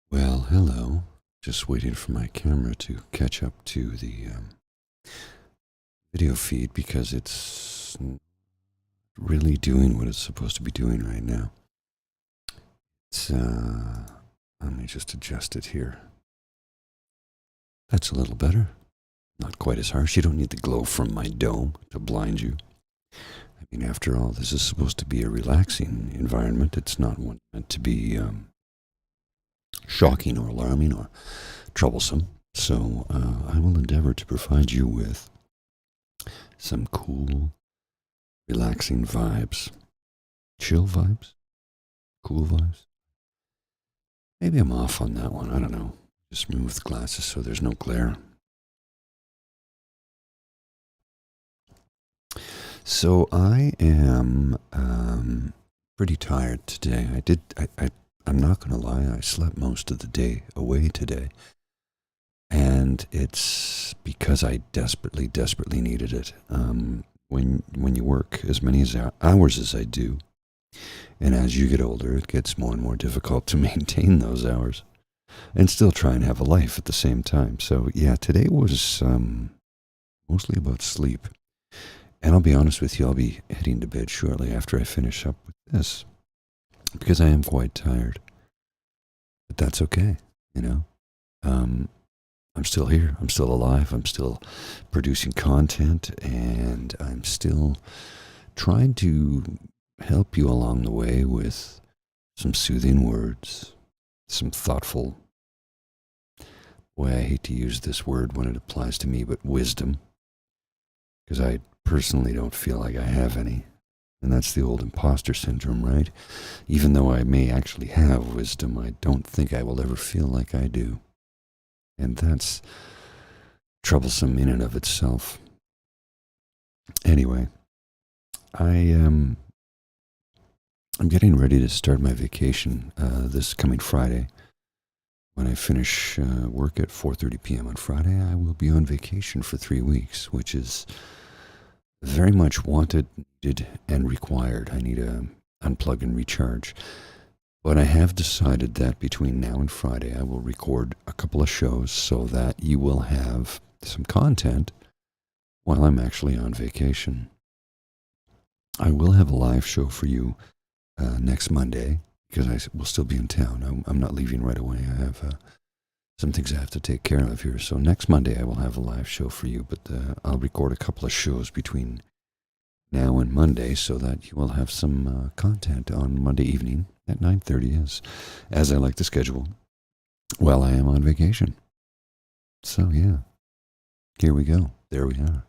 Well, hello. Just waiting for my camera to catch up to the video feed because it's really doing what it's supposed to be doing right now. It's, let me just adjust it here. That's a little better. Not quite as harsh. You don't need the glow from my dome to blind you. I mean, after all, this is supposed to be a relaxing environment. It's not one meant to be shocking or alarming or troublesome. So I will endeavor to provide you with some cool, relaxing vibes. Chill vibes? Cool vibes? Maybe I'm off on that one. I don't know. Just move the glasses so there's no glare. So I am pretty tired today. I'm not going to lie. I slept most of the day away today. And it's because I desperately, desperately needed it. When you work as many hours as I do, and as you get older, it gets more and more difficult to maintain those hours and still try and have a life at the same time. So yeah, today was mostly about sleep. And I'll be honest with you, I'll be heading to bed shortly after I finish up with this because I am quite tired. But that's okay, you know. I'm still here. I'm still alive. I'm still producing content, and I'm still trying to help you along the way with some soothing words, some thoughtful, boy, I hate to use this word when it applies to me, but wisdom, because I personally don't feel like I have any. And that's the old imposter syndrome, right? Even though I may actually have wisdom, I don't think I will ever feel like I do. And that's troublesome in and of itself. Anyway, I'm getting ready to start my vacation this coming Friday. When I finish work at 4:30 p.m. on Friday, I will be on vacation for 3 weeks, which is very much wanted, needed, and required. I need to unplug and recharge. But I have decided that between now and Friday, I will record a couple of shows so that you will have some content while I'm actually on vacation. I will have a live show for you next Monday because I will still be in town. I'm not leaving right away. I have some things I have to take care of here. So next Monday, I will have a live show for you, but I'll record a couple of shows between now and Monday so that you will have some content on Monday evening at 9:30 as I like to schedule while I am on vacation. So yeah, here we go. There we are.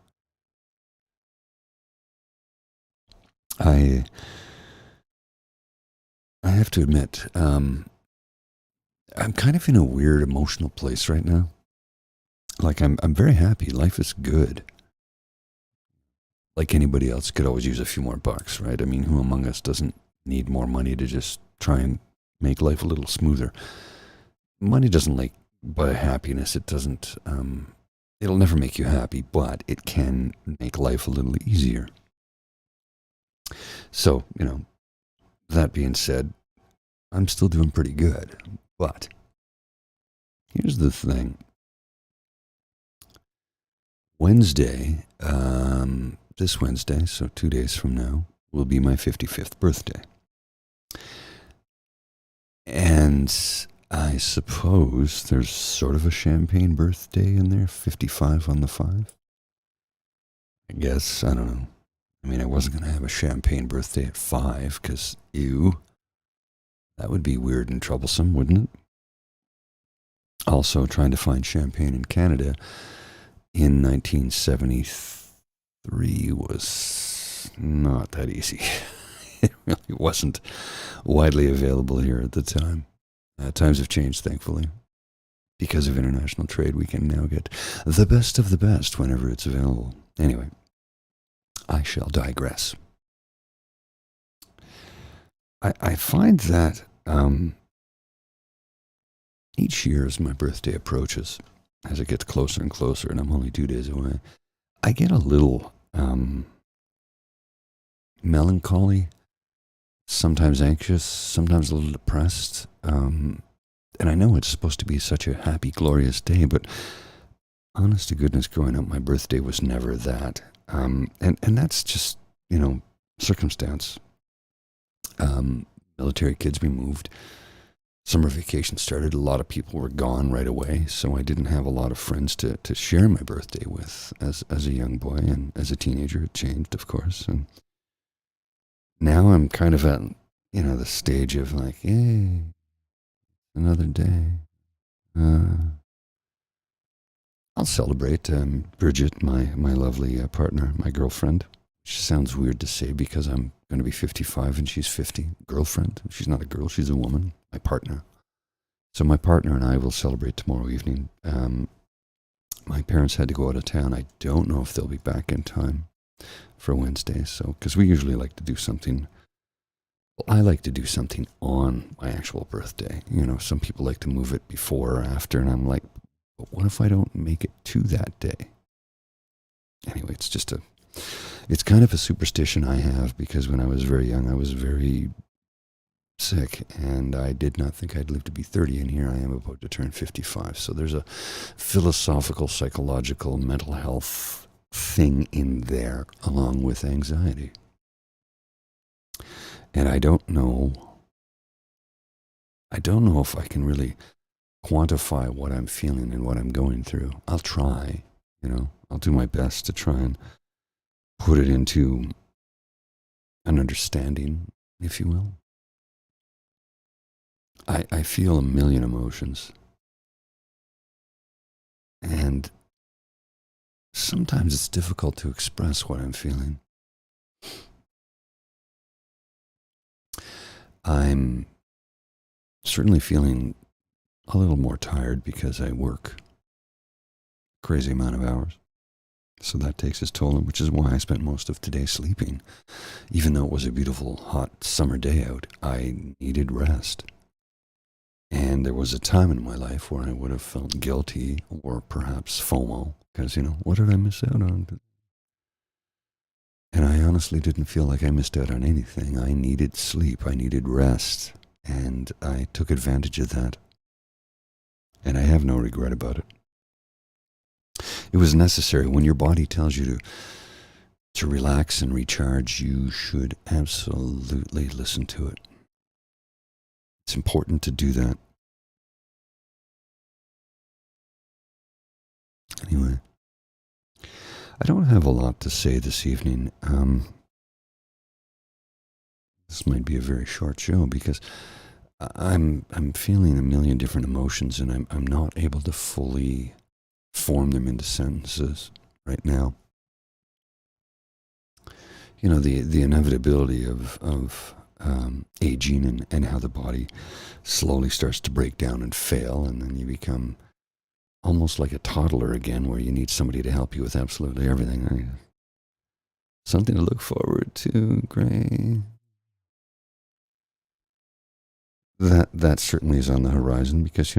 I have to admit, I'm kind of in a weird emotional place right now. Like I'm very happy. Life is good. Like anybody else could always use a few more bucks, right? I mean, who among us doesn't need more money to just try and make life a little smoother? Money doesn't buy happiness. It doesn't, it'll never make you happy, but it can make life a little easier. So, that being said, I'm still doing pretty good. But here's the thing. Wednesday, this Wednesday, so 2 days from now, will be my 55th birthday. And I suppose there's sort of a champagne birthday in there, 55 on the 5. I guess, I don't know. I mean, I wasn't going to have a champagne birthday at 5 because, ew, that would be weird and troublesome, wouldn't it? Also, trying to find champagne in Canada in 1973 was not that easy. It really wasn't widely available here at the time. Times have changed, thankfully. Because of international trade, we can now get the best of the best whenever it's available. Anyway, I shall digress. I find that each year as my birthday approaches, as it gets closer and closer, and I'm only 2 days away, I get a little melancholy, sometimes anxious, sometimes a little depressed. And I know it's supposed to be such a happy, glorious day, but honest to goodness, growing up, my birthday was never that. And that's just, circumstance. Military kids removed. Summer vacation started. A lot of people were gone right away, so I didn't have a lot of friends to share my birthday with as a young boy. And as a teenager, it changed, of course. And now I'm kind of at, the stage of like, yay, another day. I'll celebrate Bridget, my lovely partner, my girlfriend. She sounds weird to say because I'm going to be 55 and she's 50. Girlfriend. She's not a girl, she's a woman. My partner. So my partner and I will celebrate tomorrow evening. My parents had to go out of town. I don't know if they'll be back in time for Wednesday. So, because we usually like to do something. Well, I like to do something on my actual birthday. Some people like to move it before or after, and I'm like, but what if I don't make it to that day? Anyway, it's kind of a superstition I have because when I was very young, I was very sick and I did not think I'd live to be 30, and here I am about to turn 55. So there's a philosophical, psychological, mental health thing in there along with anxiety. And I don't know if I can really quantify what I'm feeling and what I'm going through. I'll try, I'll do my best to try and put it into an understanding, if you will. I feel a million emotions. And sometimes it's difficult to express what I'm feeling. I'm certainly feeling a little more tired because I work a crazy amount of hours. So that takes its toll, which is why I spent most of today sleeping. Even though it was a beautiful, hot summer day out, I needed rest. And there was a time in my life where I would have felt guilty or perhaps FOMO, because, what did I miss out on? And I honestly didn't feel like I missed out on anything. I needed sleep. I needed rest. And I took advantage of that. And I have no regret about it. It was necessary. When your body tells you to relax and recharge, you should absolutely listen to it. It's important to do that. Anyway, I don't have a lot to say this evening. This might be a very short show because I'm feeling a million different emotions, and I'm not able to fully form them into sentences right now. The inevitability of aging and how the body slowly starts to break down and fail, and then you become almost like a toddler again, where you need somebody to help you with absolutely everything. Something to look forward to, Gray. That certainly is on the horizon because,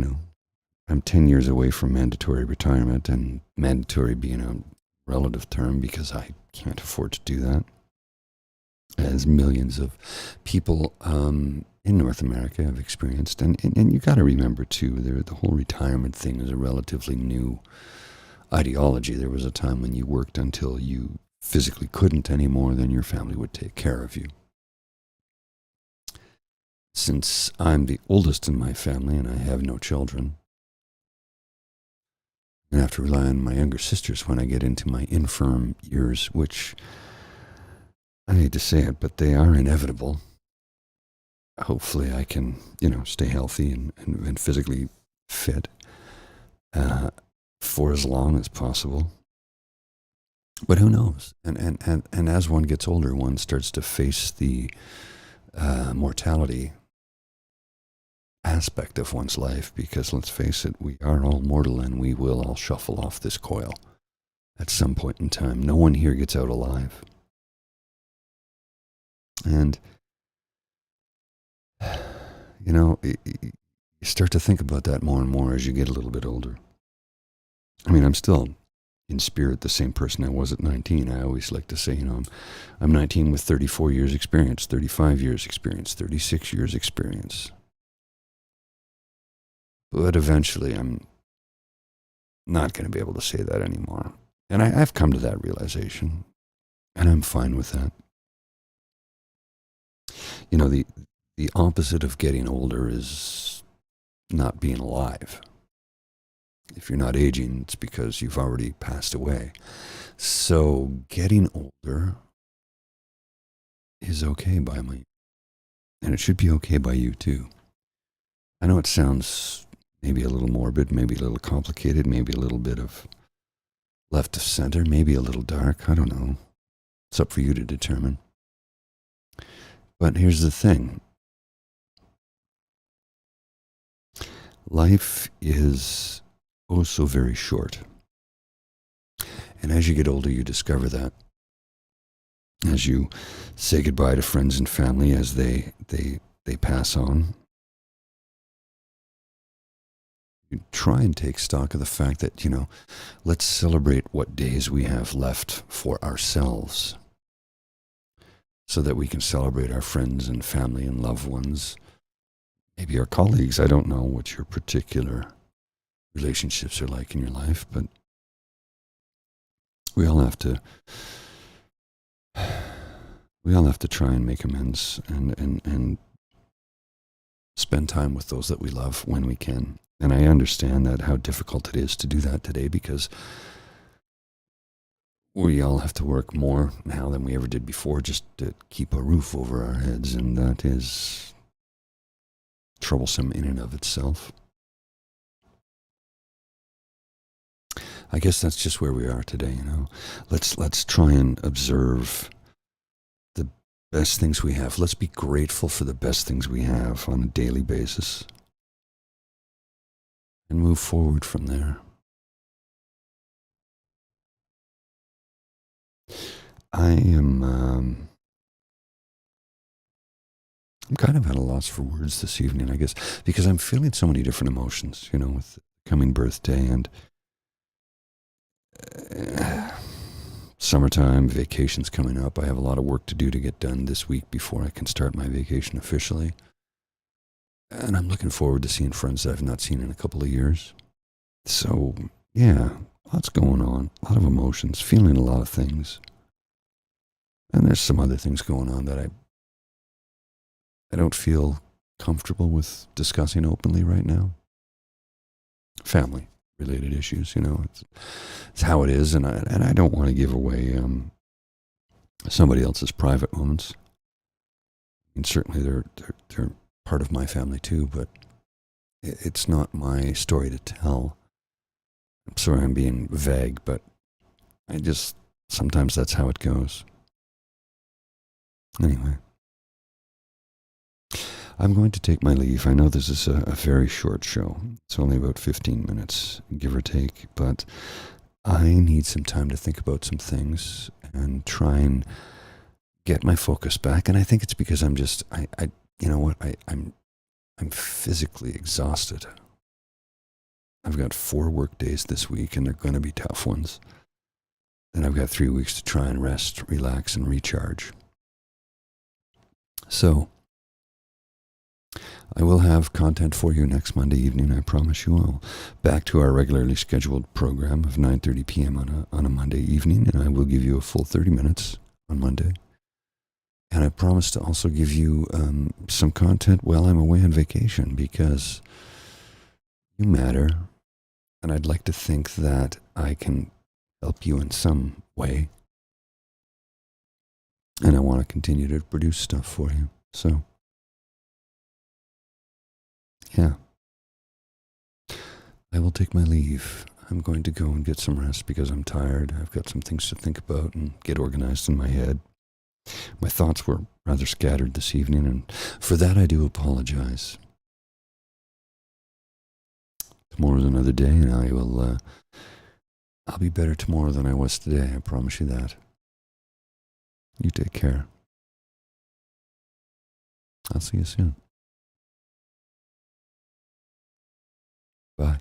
I'm 10 years away from mandatory retirement, and mandatory being a relative term because I can't afford to do that, as millions of people in North America have experienced. And you got to remember, too, the whole retirement thing is a relatively new ideology. There was a time when you worked until you physically couldn't anymore, then your family would take care of you. Since I'm the oldest in my family and I have no children, I have to rely on my younger sisters when I get into my infirm years, which, I hate to say it, but they are inevitable. Hopefully I can, stay healthy and physically fit for as long as possible. But who knows? And as one gets older, one starts to face the mortality aspect of one's life, because let's face it, we are all mortal and we will all shuffle off this coil at some point in time. No one here gets out alive. And, you start to think about that more and more as you get a little bit older. I mean, I'm still in spirit the same person I was at 19. I always like to say, I'm 19 with 34 years experience, 35 years experience, 36 years experience. But eventually I'm not going to be able to say that anymore. And I've come to that realization, and I'm fine with that. You know, the opposite of getting older is not being alive. If you're not aging, it's because you've already passed away. So getting older is okay by me. And it should be okay by you too. I know it sounds maybe a little morbid, maybe a little complicated, maybe a little bit of left of center, maybe a little dark. I don't know. It's up for you to determine. But here's the thing. Life is oh so very short. And as you get older, you discover that. As you say goodbye to friends and family as they pass on, you try and take stock of the fact that, let's celebrate what days we have left for ourselves so that we can celebrate our friends and family and loved ones, maybe our colleagues. I don't know what your particular relationships are like in your life, but we all have to try and make amends and spend time with those that we love when we can. And I understand that how difficult it is to do that today because we all have to work more now than we ever did before just to keep a roof over our heads, and that is troublesome in and of itself. I guess that's just where we are today, Let's try and observe the best things we have. Let's be grateful for the best things we have on a daily basis and move forward from there. I'm kind of at a loss for words this evening, I guess, because I'm feeling so many different emotions, with the coming birthday and summertime, vacations coming up. I have a lot of work to do to get done this week before I can start my vacation officially. And I'm looking forward to seeing friends that I've not seen in a couple of years. So, yeah, lots going on, a lot of emotions, feeling a lot of things. And there's some other things going on that I don't feel comfortable with discussing openly right now. Family related issues, it's how it is, and I don't want to give away somebody else's private moments. And certainly they're part of my family too, but it's not my story to tell. I'm sorry I'm being vague, but sometimes that's how it goes. Anyway, I'm going to take my leave. I know this is a very short show. It's only about 15 minutes, give or take, but I need some time to think about some things and try and get my focus back. And I think it's because I'm physically exhausted. I've got 4 work days this week, and they're going to be tough ones. Then I've got 3 weeks to try and rest, relax, and recharge. So, I will have content for you next Monday evening, I promise you all. Back to our regularly scheduled program of 9:30 p.m. on a Monday evening, and I will give you a full 30 minutes on Monday. And I promise to also give you some content while I'm away on vacation, because you matter, and I'd like to think that I can help you in some way. And I want to continue to produce stuff for you. So, yeah. I will take my leave. I'm going to go and get some rest because I'm tired. I've got some things to think about and get organized in my head. My thoughts were rather scattered this evening, and for that I do apologize. Tomorrow's another day, and I'll be better tomorrow than I was today. I promise you that. You take care. I'll see you soon. Bye.